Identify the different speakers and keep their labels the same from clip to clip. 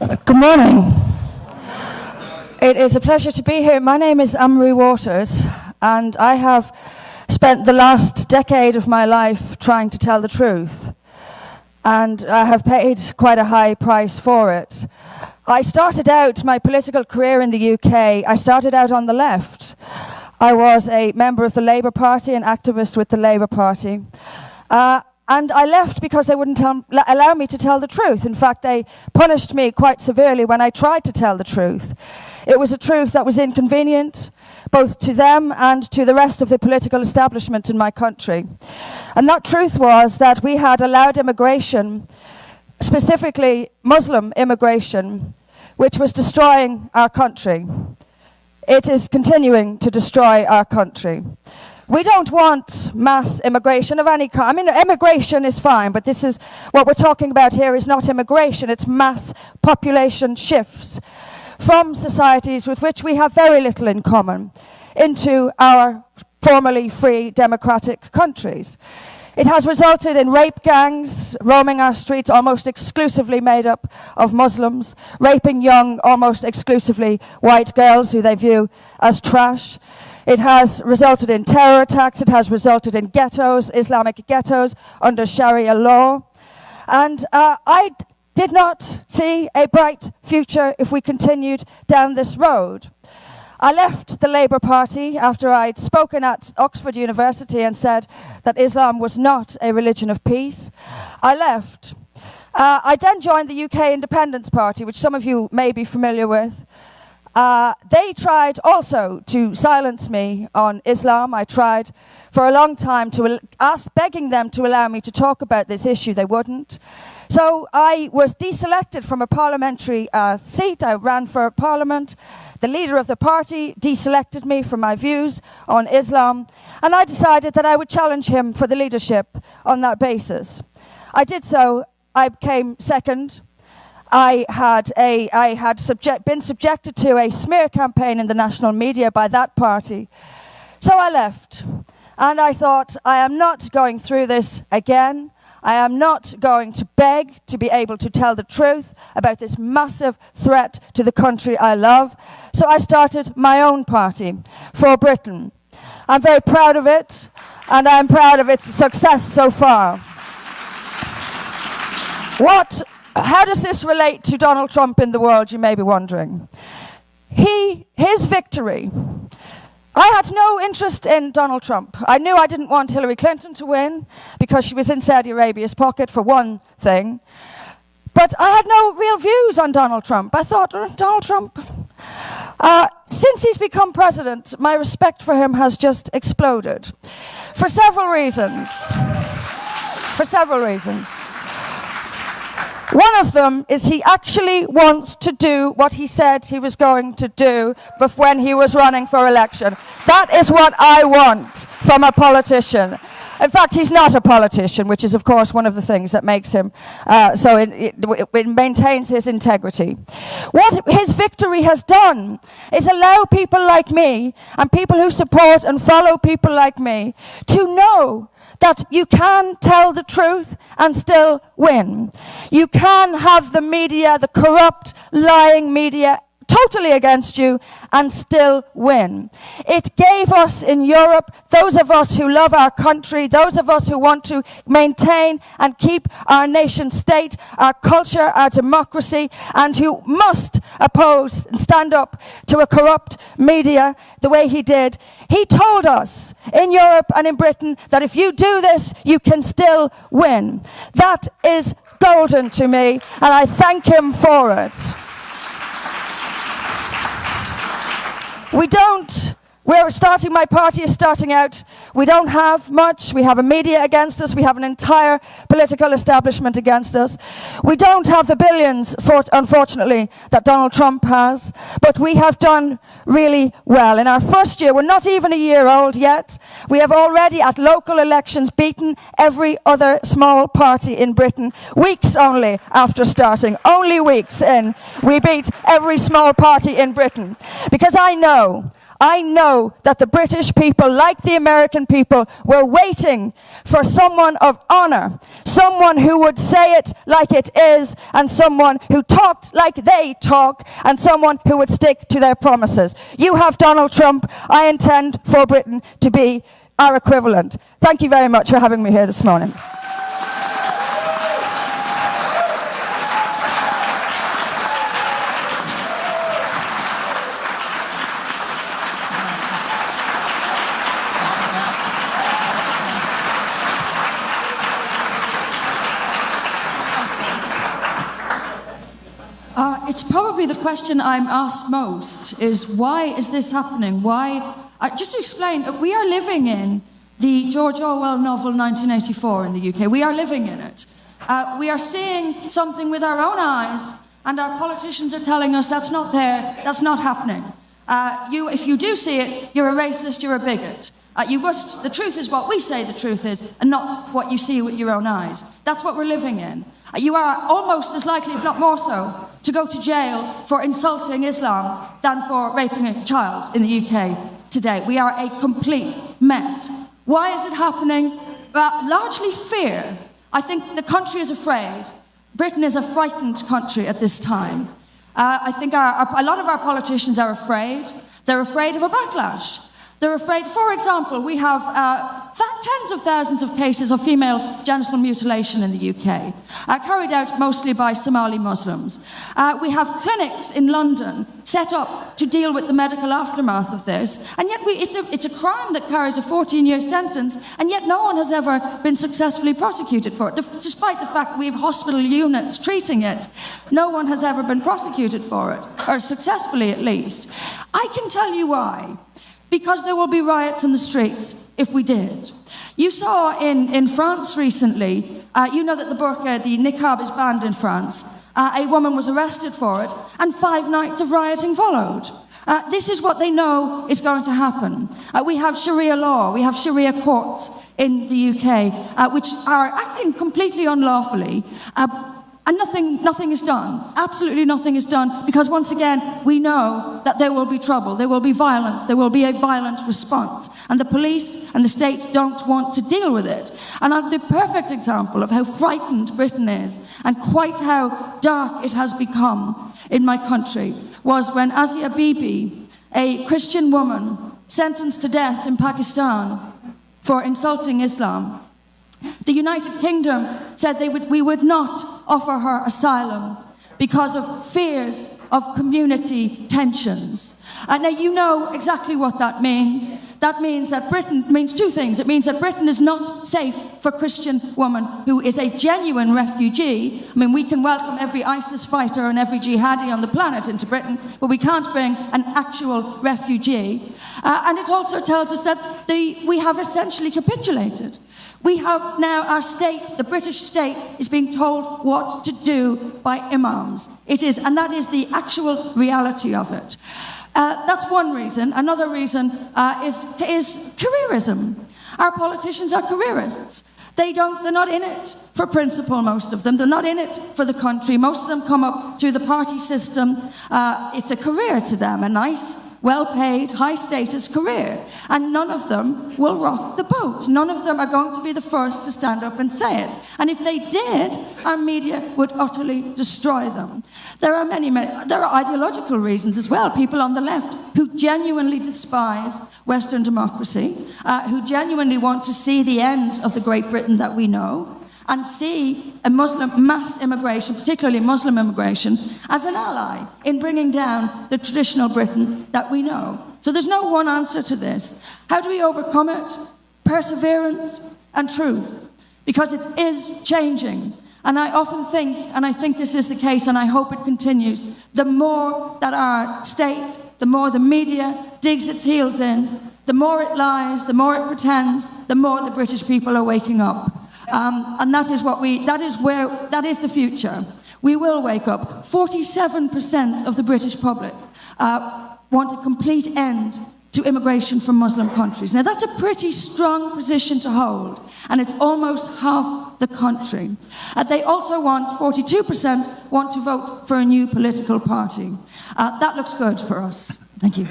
Speaker 1: Good morning. It is a pleasure to be here. My name is Anne-Marie Waters, and I have spent the last decade of my life trying to tell the truth, and I have paid quite a high price for it. I started out my political career in the UK. I started out on the left. I was a member of the Labour Party, an activist with the Labour Party. And I left because they wouldn't allow me to tell the truth. In fact, they punished me quite severely when I tried to tell the truth. It was a truth that was inconvenient, both to them and to the rest of the political establishment in my country. And that truth was that we had allowed immigration, specifically Muslim immigration, which was destroying our country. It is continuing to destroy our country. We don't want mass immigration of any kind. I mean, immigration is fine, but this is what we're talking about here is not immigration, it's mass population shifts from societies with which we have very little in common into our formerly free democratic countries. It has resulted in rape gangs roaming our streets, almost exclusively made up of Muslims, raping young, almost exclusively white girls who they view as trash. It has resulted in terror attacks. It has resulted in ghettos, Islamic ghettos, under Sharia law. And I did not see a bright future if we continued down this road. I left the Labour Party after I'd spoken at Oxford University and said that Islam was not a religion of peace. I left. I then joined the UK Independence Party, which some of you may be familiar with. They tried also to silence me on Islam. I tried for a long time to begging them to allow me to talk about this issue. They wouldn't. So I was deselected from a parliamentary seat. I ran for parliament. The leader of the party deselected me for my views on Islam. And I decided that I would challenge him for the leadership on that basis. I did so. I came second. I had been subjected to a smear campaign in the national media by that party. So I left. And I thought, I am not going through this again. I am not going to beg to be able to tell the truth about this massive threat to the country I love. So I started my own party, For Britain. I'm very proud of it, and I'm proud of its success so far. How does this relate to Donald Trump in the world, you may be wondering? His victory. I had no interest in Donald Trump. I knew I didn't want Hillary Clinton to win because she was in Saudi Arabia's pocket, for one thing. But I had no real views on Donald Trump. I thought, Donald Trump... since he's become president, my respect for him has just exploded. For several reasons. One of them is he actually wants to do what he said he was going to do when he was running for election. That is what I want from a politician. In fact, he's not a politician, which is, of course, one of the things that makes him, it maintains his integrity. What his victory has done is allow people like me, and people who support and follow people like me, to know that you can tell the truth and still win. You can have the media, the corrupt, lying media, totally against you and still win. It gave us in Europe, those of us who love our country, those of us who want to maintain and keep our nation state, our culture, our democracy, and who must oppose and stand up to a corrupt media the way he did. He told us in Europe and in Britain that if you do this, you can still win. That is golden to me, and I thank him for it. My party is starting out, we don't have much. We have a media against us. We have an entire political establishment against us. We don't have the billions, unfortunately, that Donald Trump has, but we have done really well. In our first year, we're not even a year old yet. We have already, at local elections, beaten every other small party in Britain. Weeks only after starting, only weeks in, we beat every small party in Britain. Because I know I know that the British people, like the American people, were waiting for someone of honor, someone who would say it like it is, and someone who talked like they talk, and someone who would stick to their promises. You have Donald Trump. I intend for Britain to be our equivalent. Thank you very much for having me here this morning.
Speaker 2: It's probably the question I'm asked most, is why is this happening? Why? Just to explain, we are living in the George Orwell novel 1984 in the UK. We are living in it. We are seeing something with our own eyes, and our politicians are telling us that's not there, that's not happening. If you do see it, you're a racist, you're a bigot. The truth is what we say the truth is, and not what you see with your own eyes. That's what we're living in. You are almost as likely, if not more so, to go to jail for insulting Islam than for raping a child in the UK today. We are a complete mess. Why is it happening? Largely fear. I think the country is afraid. Britain is a frightened country at this time. I think a lot of our politicians are afraid. They're afraid of a backlash. They're afraid, for example, we have tens of thousands of cases of female genital mutilation in the UK, carried out mostly by Somali Muslims. We have clinics in London set up to deal with the medical aftermath of this, and yet it's a crime that carries a 14-year sentence, and yet no one has ever been successfully prosecuted for it. Despite the fact we have hospital units treating it, no one has ever been prosecuted for it, or successfully at least. I can tell you why. Because there will be riots in the streets if we did. You saw in France recently, you know that the burqa, the niqab is banned in France. A woman was arrested for it, and 5 nights of rioting followed. This is what they know is going to happen. We have Sharia law, we have Sharia courts in the UK, which are acting completely unlawfully. And nothing is done. Absolutely nothing is done, because once again, we know that there will be trouble, there will be violence, there will be a violent response. And the police and the state don't want to deal with it. And the perfect example of how frightened Britain is, and quite how dark it has become in my country, was when Asia Bibi, a Christian woman sentenced to death in Pakistan for insulting Islam, the United Kingdom said we would not offer her asylum because of fears of community tensions. Now you know exactly what that means. That means that Britain means 2 things. It means that Britain is not safe for a Christian woman who is a genuine refugee. I mean, we can welcome every ISIS fighter and every jihadi on the planet into Britain, but we can't bring an actual refugee. And it also tells us that we have essentially capitulated. We have now our state, the British state, is being told what to do by imams. It is, and that is the actual reality of it. That's one reason. Another reason is careerism. Our politicians are careerists. They're not in it for principle, most of them. They're not in it for the country. Most of them come up through the party system. It's a career to them, a nice, well-paid, high-status career. And none of them will rock the boat. None of them are going to be the first to stand up and say it. And if they did, our media would utterly destroy them. There are there are ideological reasons as well. People on the left who genuinely despise Western democracy, who genuinely want to see the end of the Great Britain that we know, and see a Muslim mass immigration, particularly Muslim immigration, as an ally in bringing down the traditional Britain that we know. So there's no one answer to this. How do we overcome it? Perseverance and truth, because it is changing. And I often think, and I think this is the case, and I hope it continues, the more that our state, the more the media digs its heels in, the more it lies, the more it pretends, the more the British people are waking up. And that is the future. We will wake up. 47% of the British public want a complete end to immigration from Muslim countries. Now that's a pretty strong position to hold, and it's almost half the country. They also 42% want to vote for a new political party. That looks good for us. Thank you.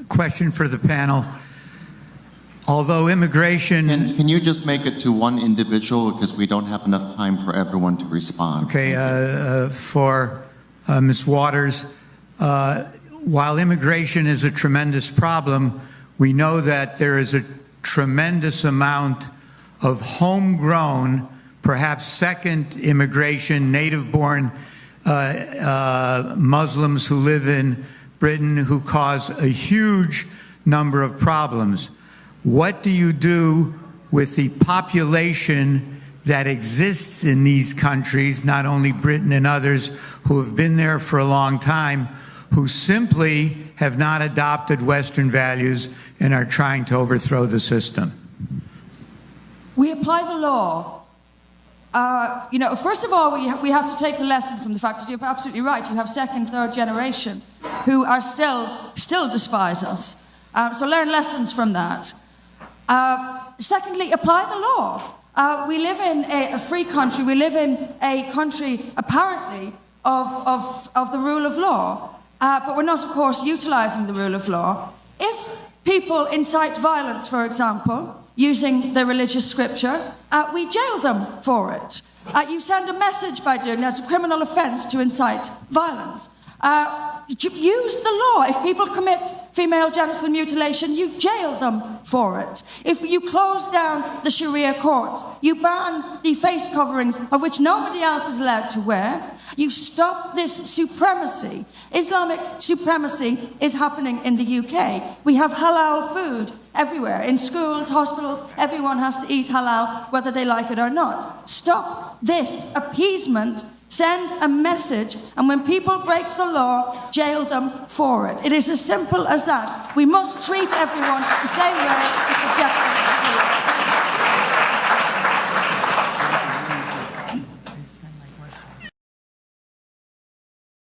Speaker 3: Question for the panel. Although immigration...
Speaker 4: Can you just make it to one individual, because we don't have enough time for everyone to respond?
Speaker 3: Okay, for Ms. Waters, while immigration is a tremendous problem, we know that there is a tremendous amount of homegrown, perhaps second immigration, native-born Muslims who live in Britain who cause a huge number of problems. What do you do with the population that exists in these countries, not only Britain and others, who have been there for a long time, who simply have not adopted Western values and are trying to overthrow the system?
Speaker 2: We apply the law. First of all, we have to take a lesson from the fact, because you're absolutely right, you have second, third generation who are still despise us. So learn lessons from that. Secondly, apply the law. We live in a free country. We live in a country, apparently, of the rule of law. But we're not, of course, utilising the rule of law. If people incite violence, for example, using the religious scripture, we jail them for it. You send a message by doing that. It's a criminal offence to incite violence. Use the law. If people commit female genital mutilation, you jail them for it. If you close down the Sharia courts, you ban the face coverings of which nobody else is allowed to wear, you stop this supremacy. Islamic supremacy is happening in the UK. We have halal food everywhere. In schools, hospitals, everyone has to eat halal, whether they like it or not. Stop this appeasement. Send a message, and when people break the law, jail them for it. It is as simple as that. We must treat everyone the same way.